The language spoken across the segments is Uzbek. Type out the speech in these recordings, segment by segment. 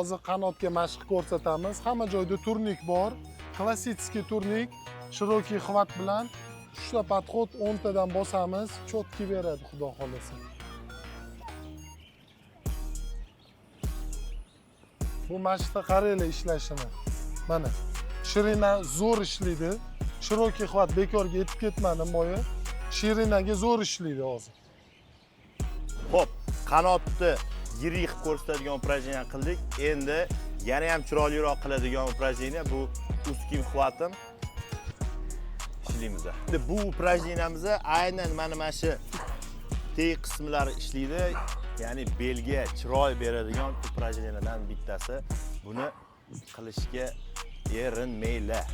hozir qanotga mashq ko'rsatamiz. Hamma joyda turnik bor. Klassik turnik, shirokiy xvat bilan 3 ta podxod 10 tadan bosamiz, chotki beradi xudo xolasa. Bu mashqda qaranglar ishlashini. Mana shirina zo'r ishlaydi. Shirokiy xvat bekorga yetib ketmadim boya. Shirinaga zo'r ishlaydi hozir. Xo'p, qanotni yirik qilib ko'rsatadigan упражнение qildik. Endi yana ham chiroyliroq qiladigan упражнение bu ustki xvatim ishlaymiz. Endi bu упражнениemiz aynan mana shu teg qismlari ishlaydi. Ya'ni belga chiroy beradigan упражнениyalardan bittasi. Buni qilishga erinmanglar.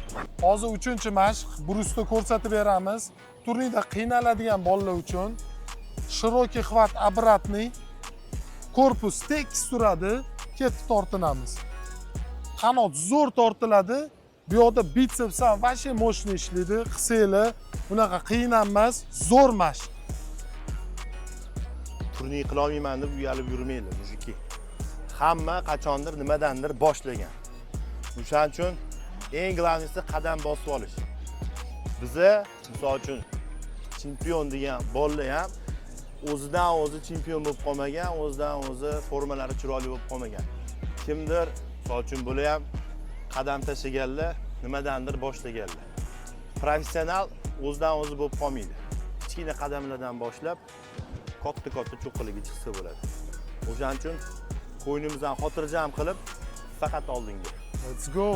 Hozir 3-mashq brusda ko'rsatib beramiz. Turnirda qiynaladigan bolalar uchun shirokiy xvat обратный, korpus tekis turadi, ketib tortinamiz. Qanot zo'r tortiladi. Bu yoqda biceps ham vashe moshni ishlaydi. Qisanglar, bunaqa qiynalmas, zo'r mashq. Turnir qila olmayman deb uyalib yurmanglar, mujiki. Hamma qachondir nimadandir boshlagan. O'shaning uchun eng glavnisi qadam bosib olish. Biza, misol uchun, chempion degan bolalar ham o'zidan o'zi chempion bo'lib qolmagan, o'zidan o'zi formalari chiroyli bo'lib qolmagan. Kimdir, misol uchun bular ham qadam tashlaganlar, nimadandir boshlaganlar. Professional o'zidan o'zi bo'lib qolmaydi. Kichkina qadamlardan boshlab katta cho'qqiliga chiqsa bo'ladi. O'shaning uchun qo'ynimizdan xotirjam qilib faqat oldinga. Let's go.